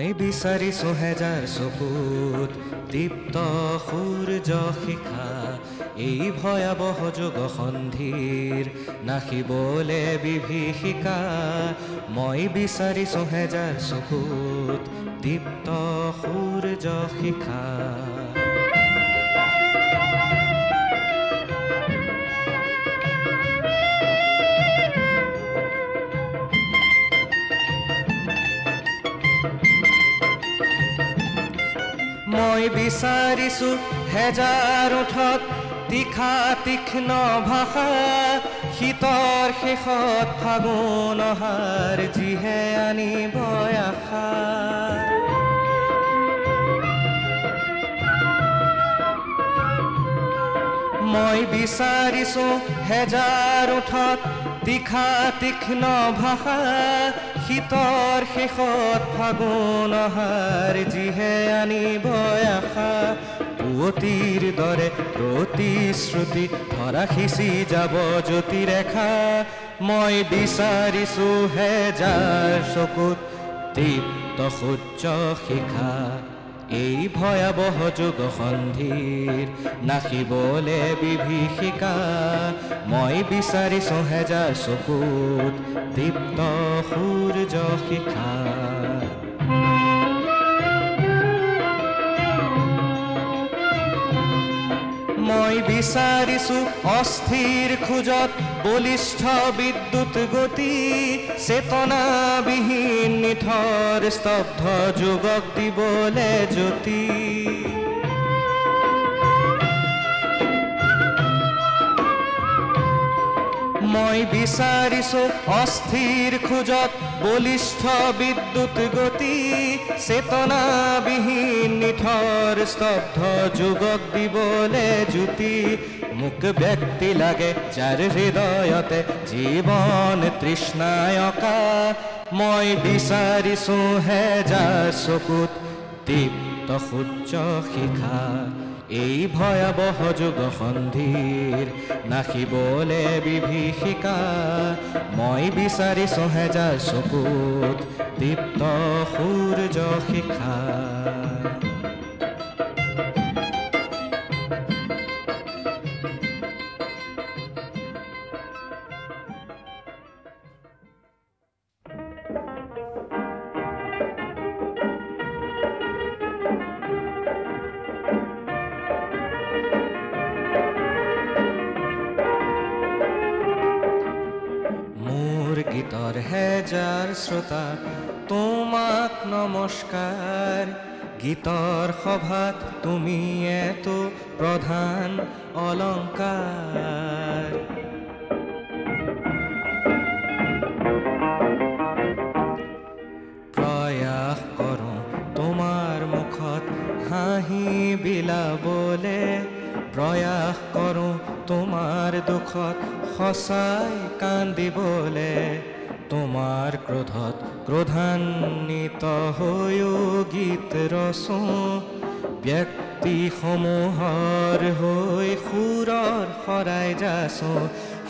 মই বিচাৰিছো হেজাৰ চকুত দীপ্ত সূৰ্য শিখা এই ভয়াবহ যুগ সন্ধিৰ নাখিবলে বিভীষিকা মই বিচাৰিছো হেজাৰ চকুত দীপ্ত সূৰ্য শিখা মই বিচাৰিছো হেজাৰ ওঠত তীখা তীক্ষ্ণ ভাষা শীতৰ শেষত ফাগুন অহাৰ যিহে আনিব আশা মই বিচাৰিছো হেজাৰ ওঠত তীখা তীক্ষ্ণ ভাষা শীতৰ শেষত ফাগুন অহাৰ যিহে আনিব আশা পুৱতিৰ দৰে প্ৰতিশ্ৰুতি ধৰা সিঁচি যাব জ্যোতিৰেখা মই বিচাৰিছো হেজাৰ চকুত দীপ্ত সূৰ্য শিখা এই ভয়াবহ যুগ সন্ধিৰ নাখিবলে বিভীষিকা মই বিচাৰিছো হেজাৰ চকুত দীপ্ত সূৰ্য শিখা মই বিচাৰিছো অস্থিৰ খোজত বলিষ্ঠ বিদ্যুৎ গতি চেতনাবিহীন নিথৰ স্তব্ধ যুগক দিবলে জ্যোতি মই বিচাৰিছো অস্থিৰ খোজত বলিষ্ঠ বিদ্যুৎ গতি চেতনাবিহীন নিথৰ স্তব্ধ যুগক দিবলে জ্যোতি মোক ব্যক্তি লাগে যাৰ হৃদয়তে জীৱন তৃষ্ণায়কা মই বিচাৰিছো হেজাৰ চকুত দীপ্ত সূৰ্য শিখা এই ভয়াবহ যুগ সন্ধিৰ নাখিবলে বিভীষিকা মই বিচাৰিছো হেজাৰ চকুত দীপ্ত সূৰ্য শিখা গীতৰ হেজাৰ শ্ৰোতা তোমাক নমস্কাৰ গীতৰ সভাত তুমি এতো প্ৰধান অলংকাৰ প্ৰয়াস কৰোঁ তোমাৰ মুখত হাঁহি বিলাবলে প্ৰয়াস কৰোঁ তোমাৰ দুখত সঁচাই কান্দিবলে তোমাৰ ক্ৰোধত ক্ৰোধান্বিত হৈও গীত ৰচো ব্যক্তিসমূহৰ হৈ সুৰৰ শৰাই যাচো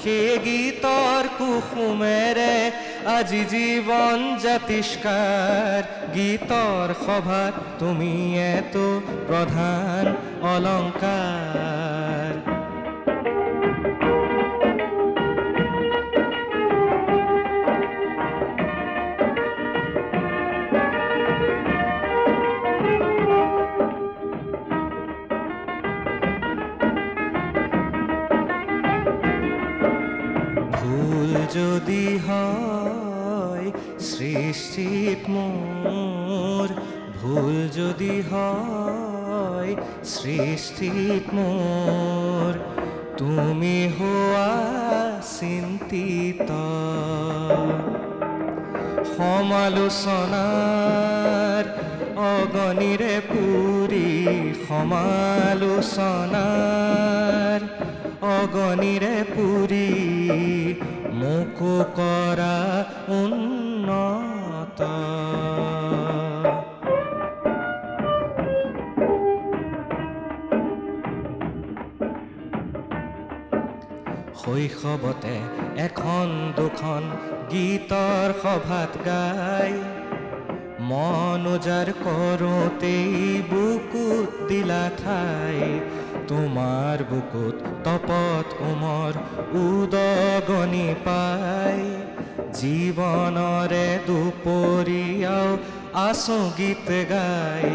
সেই গীতৰ কুসুমেৰে আজি জীৱন জাতিষ্কাৰ গীতৰ সভাত তুমি এতো প্ৰধান অলংকাৰ যদি হয় সৃষ্টিত মোৰ ভুল যদি হয় সৃষ্টিত মোৰ তুমি হোৱা চিন্তিত সমালোচনাৰ অগণিৰে পুৰি সমালোচনাৰ অগণিৰে পুৰি মোকো কৰা উন্নত শৈশৱতে এখন দুখন গীতৰ সভাত গাই মন উজাৰ কৰোঁতেই বুকুত দিলা ঠাই তোমাৰ বুকুত তপত উমৰ উদগনি পাই জীৱনৰে দুপৰীয়াও আছো গীত গাই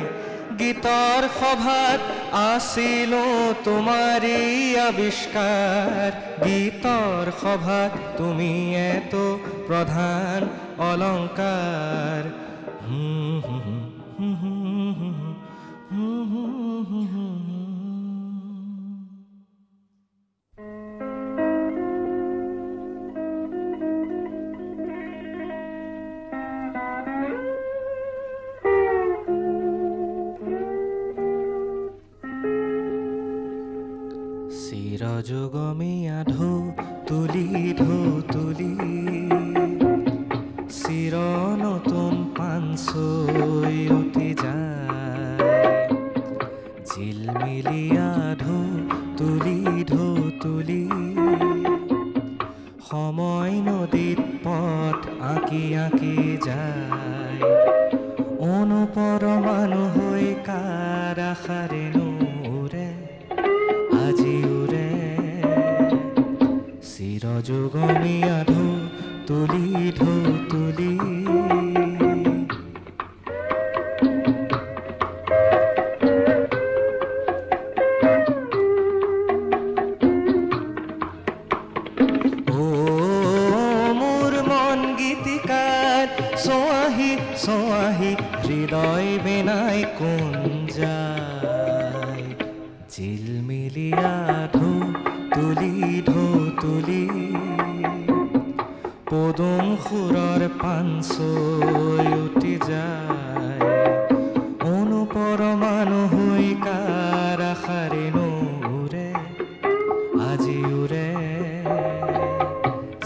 গীতৰ সভাত আছিলো তোমাৰি আবিষ্কাৰ গীতৰ সভাত তুমি এতো প্ৰধান অলংকাৰ চিৰযুগমীয়া ঢৌ তুলি ঢৌ তুলি চিৰ নতুন পানচৈ উঠি যায় ঝিলমিলিয়া ঢৌ তুলি ঢৌ তুলি সময় নদীত পথ আঁকি আঁকি যায় অনুপৰমাণু হৈ কাৰ আশাৰেনো উৰে আজি উৰে চিৰযুগমীয়া ঢৌ তুলি ঢৌ তুলি মোৰ মন গীতিকাৰ সোঁৱাহি সোঁৱাহি হৃদয় বেনাই কোন যায় ঝিলমিলিয়া ঢৌ তুলি ঢৌ তুলি পদুম সুৰৰ পানচৈ উঠি যায় অনুপৰমাণু হৈ কাৰ আশাৰেনো উৰে আজি উৰে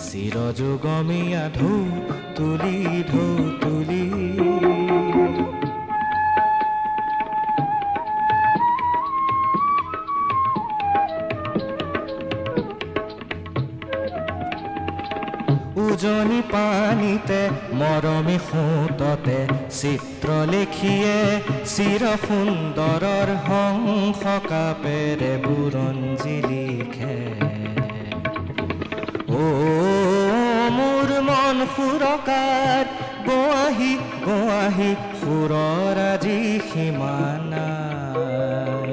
চিৰযুগমীয়া ঢৌ তুলি ঢৌ তুলি উজনি পানীতে মৰমী সোঁততে চিত্ৰ লিখিয়ে চিৰ সুন্দৰৰ হংস কাপেৰে বুৰঞ্জী লিখে মোৰ মন সুৰকাৰ গোৱাহি গোৱাহি সুৰৰ আজি সীমা নাই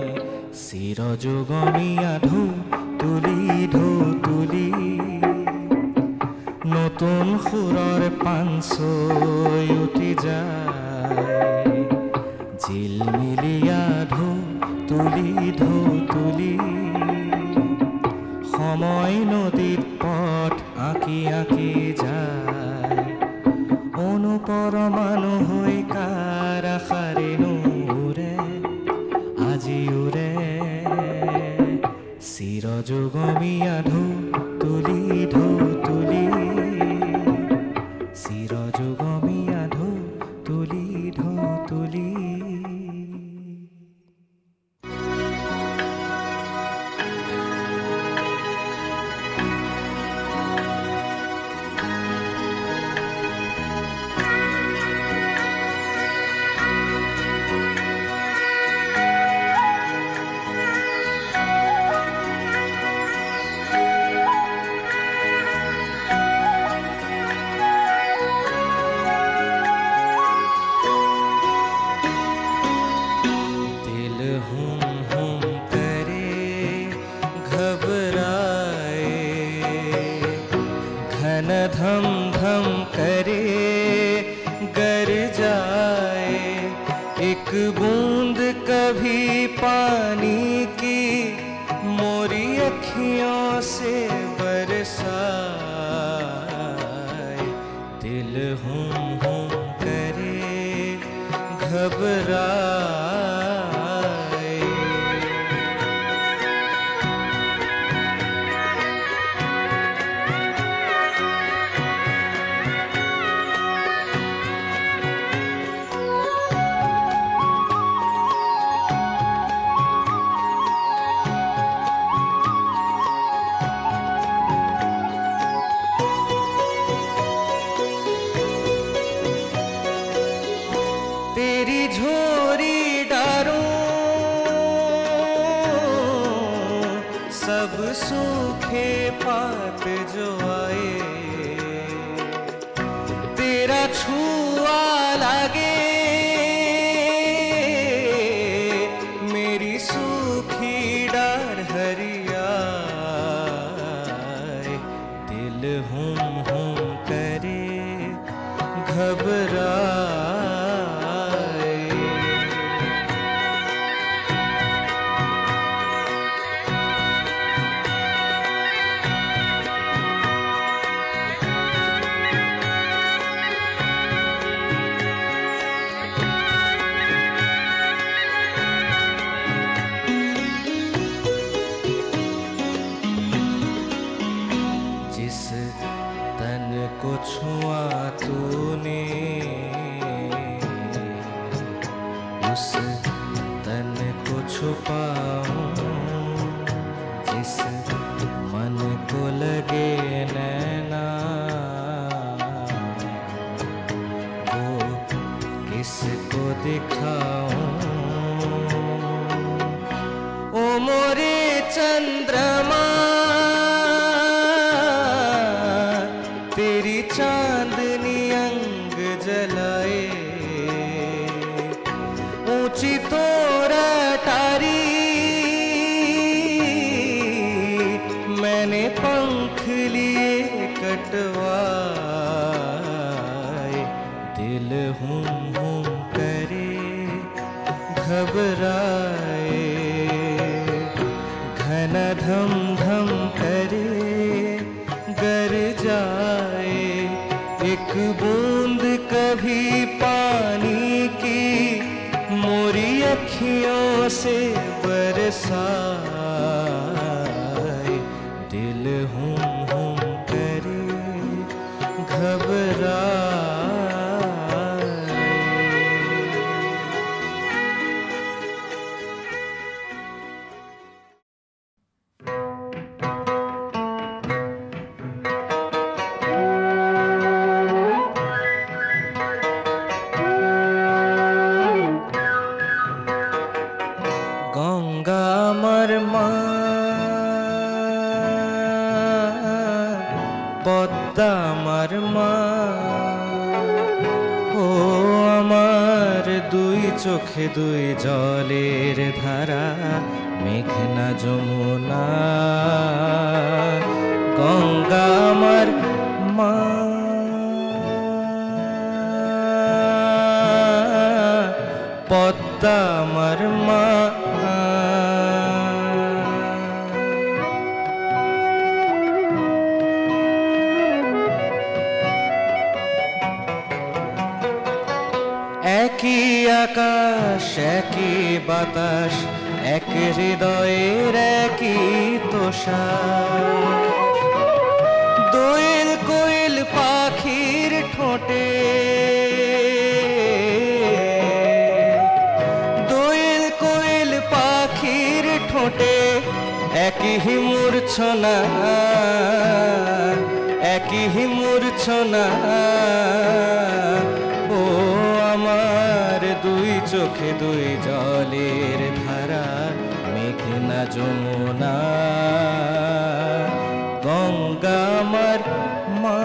চিৰযুগমীয়া ঢৌ তুলি ঢৌ তুলি নতুন সুৰৰ পানচৈ উঠি যায় ঝিলমিলিয়া ঢৌ তুলি ঢৌ তুলি সময় নদীত পথ আঁকি আঁকি যায় অনুপৰমাণু হৈ কাৰ আশাৰেনো উৰে আজি উৰে চিৰযুগমীয়া ঢৌ তুলি ঢৌ তুলি চিৰযুগমীয়া ঢৌ তুলি ঢৌ তুলি धम धम करे गर जाए एक बूंद कभी पानी की मोरी अखियों से बरसाए दिल हुम हुम करे घबराए तेरी झोरी डारों सब सूखे पात जो आए, तेरा छुआ लागे मेरी सूखी डार हरियाए। दिल हुम हुम करे घबराए। जिस तन को छुआ तूने उस तन को छुपाऊं, जिस मन को लगे नैना वो किसको दिखाऊं। ओ मोरे चंद्रमा तेरी चांदनी अंग जलाए, ऊंची तोरा टारी मैंने पंख लिए कटवाए। दिल हुम हुम करे घबराए, घन धम धम करे गर जाए। एक बूंद कभी पानी की मोरी अखियों से बरसाए। दिल हुम हुम करे घबराए। গঙ্গা আমার মা, পদ্মা আমার মা, ও আমার দুই চোখে দুই জলের ধারা, মেঘনা যমুনা। গঙ্গা আমার মা, পদ্মা আমার মা। একই আকাশ একই বাতাস, এক হৃদয়ের একই তোষা। দোয়েল কোয়েল পাখির ঠোঁটে, দোয়েল কোয়েল পাখির ঠোঁটে একই মূর্ছনা, একই মূর্ছনা। ও আমার দুই চোখে দুই জলের ধারা, মেঘনা যমুনা। গঙ্গা আমার মা,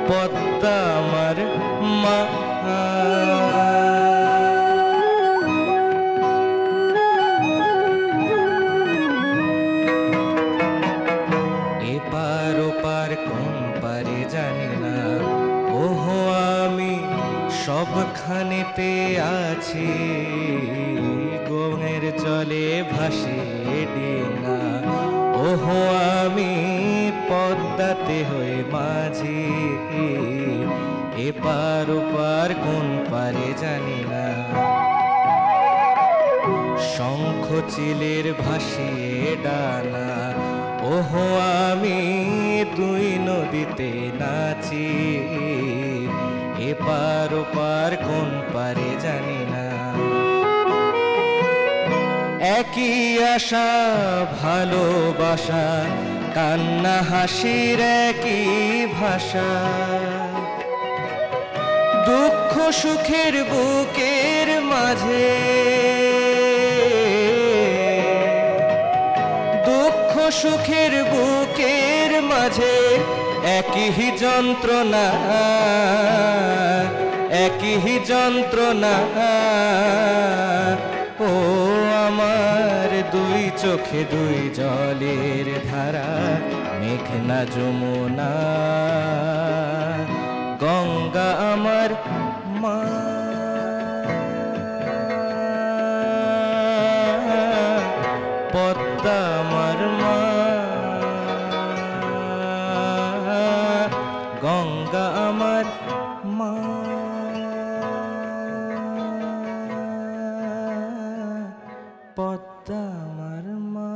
পদ্মা আমার মা। এপার ওপার কোন পারে জানি না, ওহো আমি সবখানেতে আছি। গঙ্গের জলে ভাসে ডিঙা, ওহো আমি পদ্মাতে হয়ে মাঝি। এপার ওপার কোন পারে জানি না, শঙ্খ চিলের ভাসিয়ে ডানা। ওহো আমি দুই নদীতে নাচি, এপার ওপার কোন পারে জানি না। একই আশা ভালোবাসা কান্না হাসির একই ভাষা, দুঃখ সুখের বুকের মাঝে, দুঃখ সুখের বুকের মাঝে একই যন্ত্রণা, একই যন্ত্রণা। ও আমার দুই চোখে দুই জলের ধারা, মেঘনা যমুনা, গঙ্গা আমার মা, পদ্মা আমার মা, গঙ্গা আমার মা, পদ্মা আমার মা।